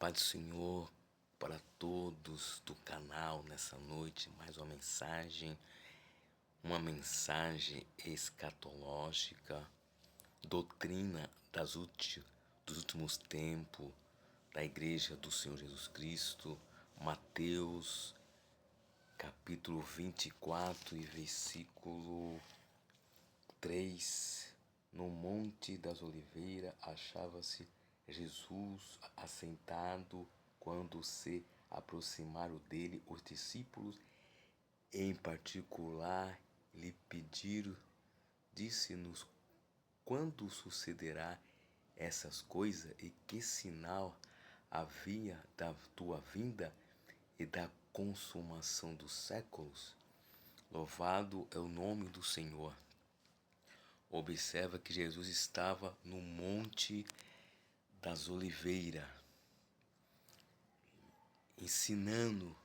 Paz do Senhor para todos do canal nessa noite, mais uma mensagem escatológica, doutrina dos últimos tempos da Igreja do Senhor Jesus Cristo, Mateus capítulo 24 e versículo 3. No Monte das Oliveiras achava-se Jesus assentado. Quando se aproximaram dele, os discípulos, em particular, lhe pediram: disse-nos quando sucederá essas coisas e que sinal havia da tua vinda e da consumação dos séculos? Louvado é o nome do Senhor. Observa que Jesus estava no Monte das Oliveiras, ensinando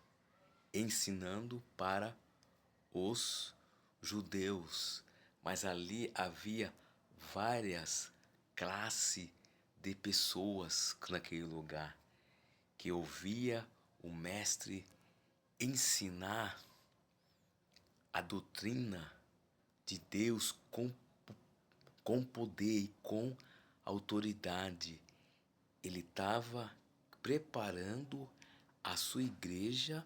para os judeus, mas ali havia várias classes de pessoas naquele lugar que ouvia o mestre ensinar a doutrina de Deus com poder e com autoridade. Ele estava preparando a sua igreja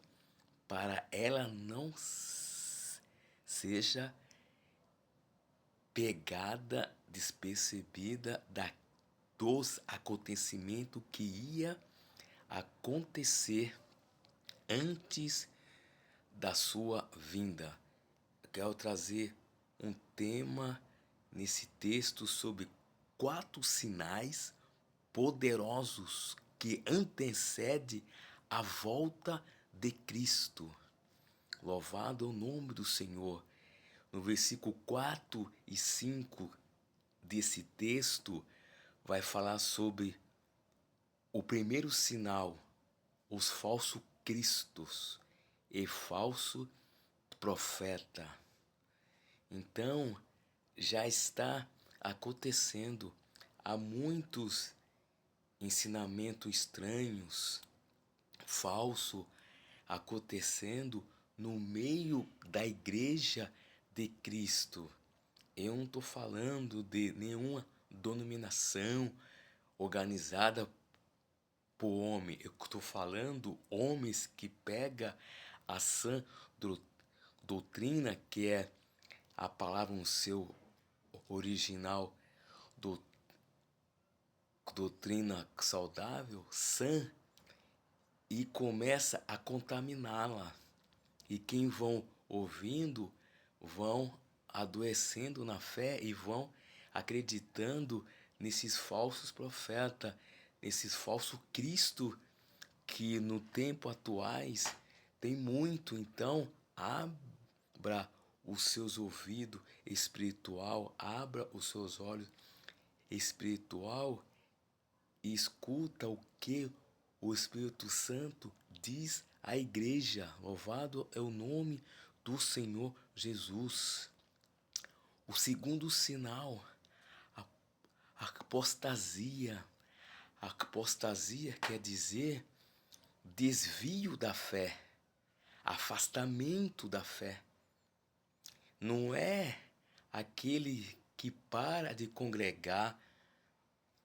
para ela não seja pegada, despercebida dos acontecimentos que ia acontecer antes da sua vinda. Eu quero trazer um tema nesse texto sobre 4 sinais poderosos que antecedem a volta de Cristo. Louvado é o nome do Senhor. No versículo 4 e 5 desse texto, vai falar sobre o primeiro sinal, os falsos cristos e falso profeta. Então, já está acontecendo. Há muitos ensinamentos estranhos, falsos, acontecendo no meio da igreja de Cristo. Eu não estou falando de nenhuma denominação organizada por homem. Eu estou falando homens que pegam a sã doutrina, que é a palavra no seu original, doutrina saudável, sã, e começa a contaminá-la. E quem vão ouvindo vão adoecendo na fé e vão acreditando nesses falsos profetas, nesses falsos Cristo, que no tempo atuais tem muito. Então, abra os seus ouvidos espiritual, abra os seus olhos espiritual e escuta o que o Espírito Santo diz à igreja. Louvado é o nome do Senhor Jesus. O segundo sinal, a apostasia. A apostasia quer dizer desvio da fé, afastamento da fé. Não é aquele que para de congregar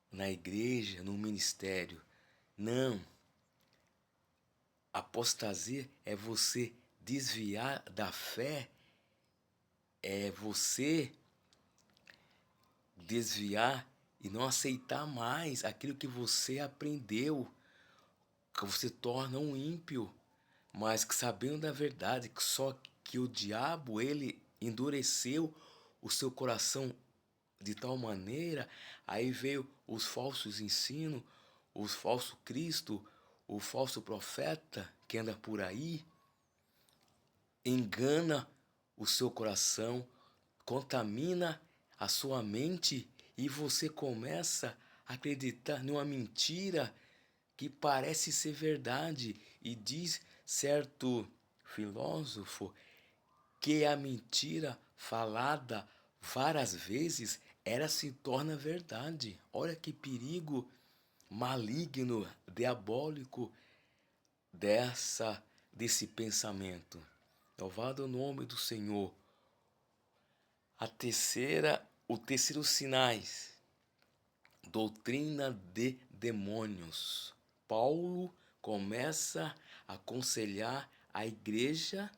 na igreja, no ministério. Não. Apostasia é você desviar da fé, é você desviar e não aceitar mais aquilo que você aprendeu, que você torna um ímpio, mas que sabendo da verdade, que só que o diabo, ele endureceu o seu coração de tal maneira, aí veio os falsos ensinos, os falsos Cristo, o falso profeta que anda por aí, engana o seu coração, contamina a sua mente e você começa a acreditar numa mentira que parece ser verdade. E diz certo filósofo que a mentira falada várias vezes, ela se torna verdade. Olha que perigo maligno, diabólico desse pensamento. Louvado o nome do Senhor. O terceiro sinais, doutrina de demônios. Paulo começa a aconselhar a igreja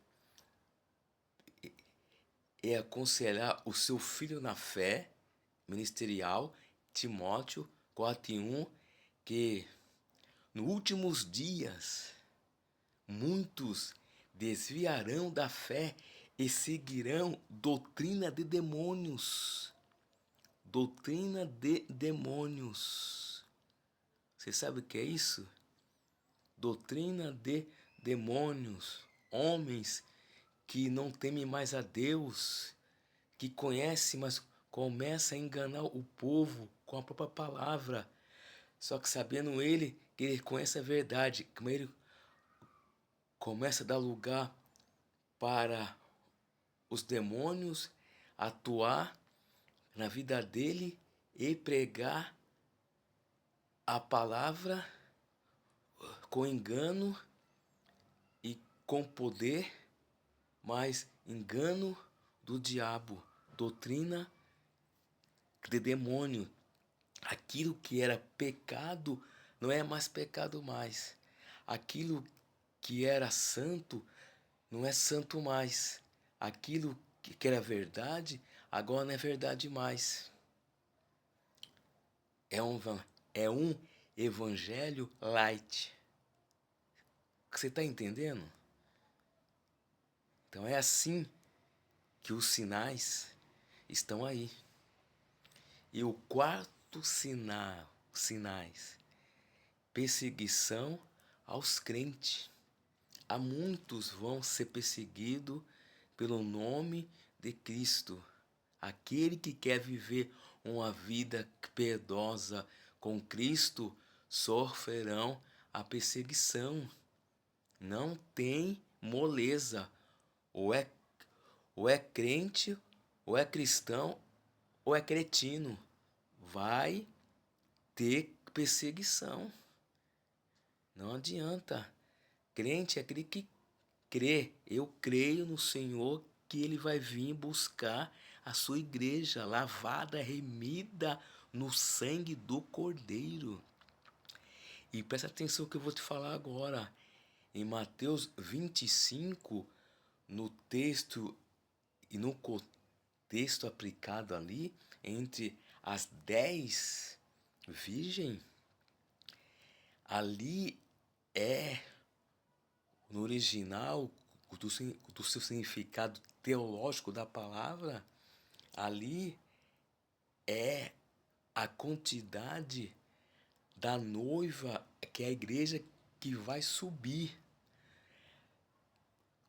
e aconselhar o seu filho na fé ministerial, Timóteo 4:1, que nos últimos dias muitos desviarão da fé e seguirão doutrina de demônios. Doutrina de demônios. Você sabe o que é isso? Doutrina de demônios. Homens que não temem mais a Deus, que conhecem, mas começam a enganar o povo com a própria palavra. Só que sabendo que ele conhece a verdade, como ele começa a dar lugar para os demônios atuar na vida dele e pregar a palavra com engano e com poder, mas engano do diabo, doutrina de demônio. Aquilo que era pecado não é mais pecado mais. Aquilo que era santo não é santo mais. Aquilo que era verdade agora não é verdade mais. É um evangelho light. Você está entendendo? Então é assim que os sinais estão aí. E o quarto sinais, perseguição aos crentes. Há muitos vão ser perseguidos pelo nome de Cristo. Aquele que quer viver uma vida piedosa com Cristo sofrerão a perseguição. Não tem moleza. Ou é crente, ou é cristão, ou é cretino. Vai ter perseguição. Não adianta. Crente é aquele que crê. Eu creio no Senhor que Ele vai vir buscar a sua igreja lavada, remida no sangue do Cordeiro. E presta atenção que eu vou te falar agora. Em Mateus 25, no texto e no contexto aplicado ali, entre as 10 virgens, ali no original, do seu significado teológico da palavra, ali é a quantidade da noiva, que é a igreja que vai subir.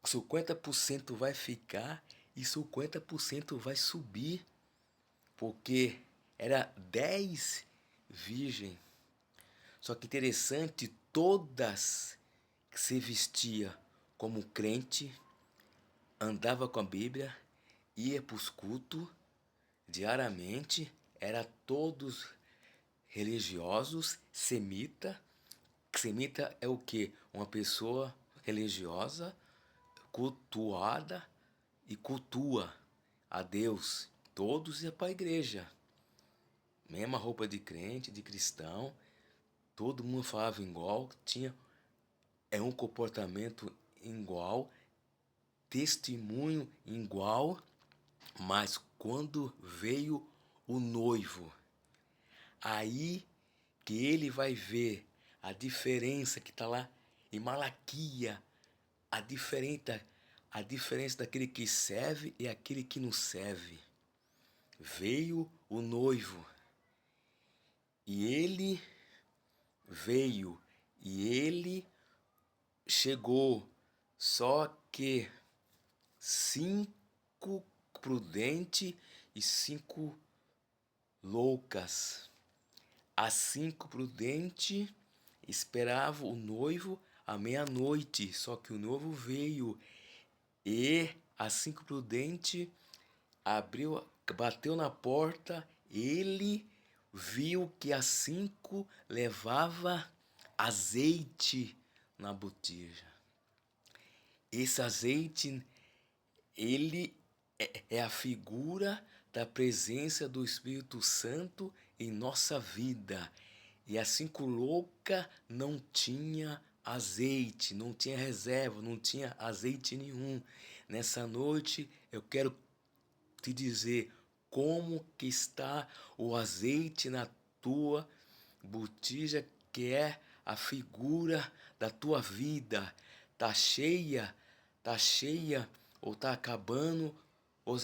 50% vai ficar e 50% vai subir, porque era 10 virgens. Só que interessante, todas que se vestia como crente, andava com a Bíblia, ia para os cultos diariamente, era todos religiosos, semita. Semita é o quê? Uma pessoa religiosa, cultuada e cultua a Deus. Todos iam para a igreja. Mesma roupa de crente, de cristão. Todo mundo falava igual, tinha um comportamento igual, testemunho igual, mas quando veio o noivo, aí que ele vai ver a diferença que está lá em Malaquia, a diferença daquele que serve e aquele que não serve. Veio o noivo e ele veio e ele chegou, só que 5 prudentes e 5 loucas. As 5 prudentes esperavam o noivo à meia-noite, só que o noivo veio e as 5 prudentes bateu na porta, ele viu que as 5 levava azeite na botija. Esse azeite, ele é a figura da presença do Espírito Santo em nossa vida. E as 5 loucas não tinha azeite, não tinha reserva, não tinha azeite nenhum. Nessa noite eu quero te dizer como que está o azeite na tua botija, que é a figura da tua vida. Tá cheia ou tá acabando ou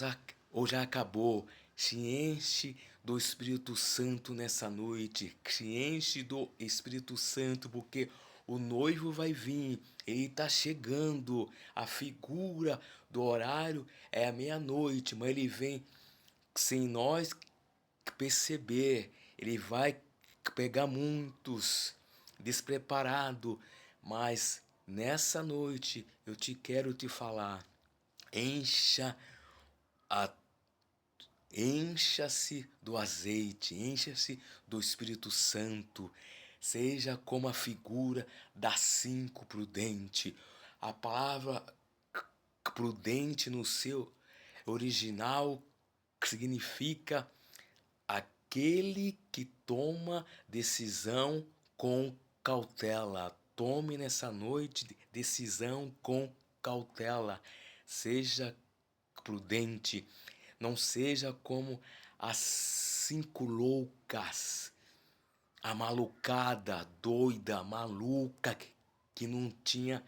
já acabou. Se enche do Espírito Santo nessa noite, se enche do Espírito Santo, porque o noivo vai vir, ele está chegando. A figura do horário é a meia-noite, mas ele vem sem nós perceber. Ele vai pegar muitos despreparados, mas nessa noite eu te quero te falar, encha a encha-se do azeite, encha-se do Espírito Santo, seja como a figura das 5 prudente. A palavra prudente no seu original significa aquele que toma decisão com cautela. Tome nessa noite decisão com cautela. Seja prudente. Não seja como as 5 loucas, a malucada, doida, maluca, que não tinha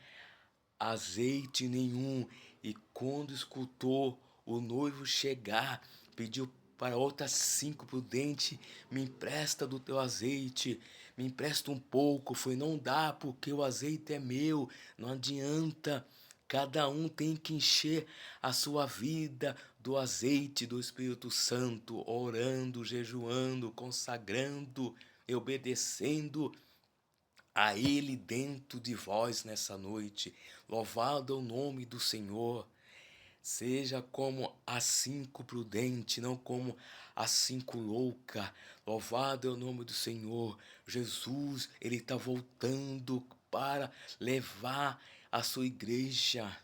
azeite nenhum. E quando escutou o noivo chegar, pediu para outras 5 prudentes: me empresta do teu azeite, me empresta um pouco. Foi: não dá, porque o azeite é meu, não adianta. Cada um tem que encher a sua vida do azeite do Espírito Santo, orando, jejuando, consagrando, obedecendo a Ele dentro de vós nessa noite. Louvado é o nome do Senhor. Seja como as 5 prudente, não como as 5 louca. Louvado é o nome do Senhor. Jesus, Ele está voltando para levar a sua igreja.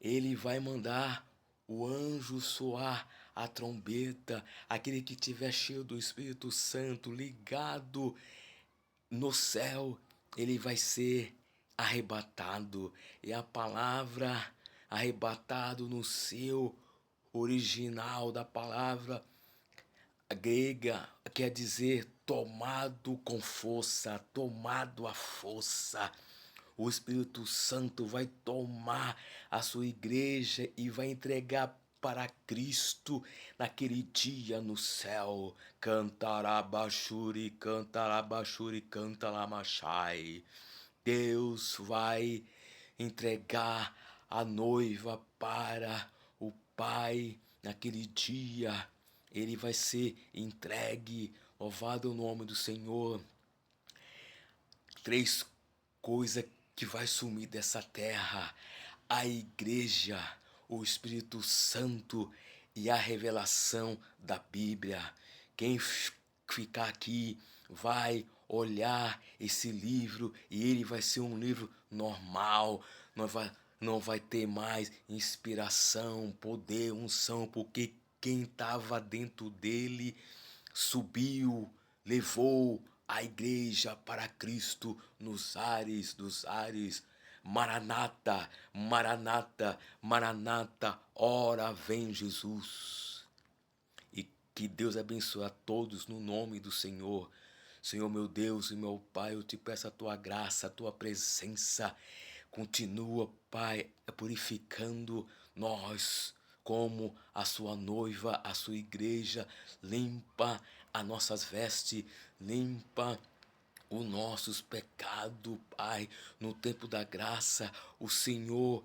Ele vai mandar o anjo soar a trombeta. Aquele que estiver cheio do Espírito Santo, ligado no céu, ele vai ser arrebatado. E a palavra arrebatado no seu original da palavra grega quer dizer tomado com força, tomado à força. O Espírito Santo vai tomar a sua igreja e vai entregar para Cristo naquele dia no céu. Cantarabachuri, cantarabachuri, cantalamachai. Deus vai entregar a noiva para o Pai naquele dia. Ele vai ser entregue. Louvado é o nome do Senhor. 3 coisas que vai sumir dessa terra: a igreja, o Espírito Santo e a revelação da Bíblia. Quem ficar aqui vai olhar esse livro e ele vai ser um livro normal, não vai ter mais inspiração, poder, unção, porque quem estava dentro dele subiu, levou a igreja para Cristo nos ares dos ares. Maranata, Maranata, Maranata, ora vem Jesus. E que Deus abençoe a todos no nome do Senhor. Senhor meu Deus e meu Pai, eu te peço a tua graça, a tua presença. Continua, Pai, purificando nós como a sua noiva, a sua igreja. Limpa as nossas vestes, limpa os nossos pecados, Pai. No tempo da graça, o Senhor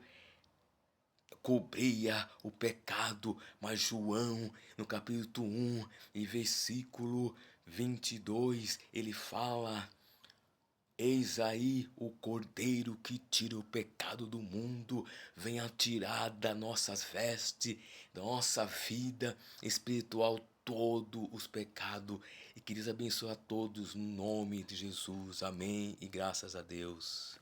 cobria o pecado, mas João, no capítulo 1 e versículo 22, ele fala: eis aí o Cordeiro que tira o pecado do mundo. Venha tirar das nossas vestes, da nossa vida espiritual todos os pecados e que Deus abençoe a todos no nome de Jesus. Amém e graças a Deus.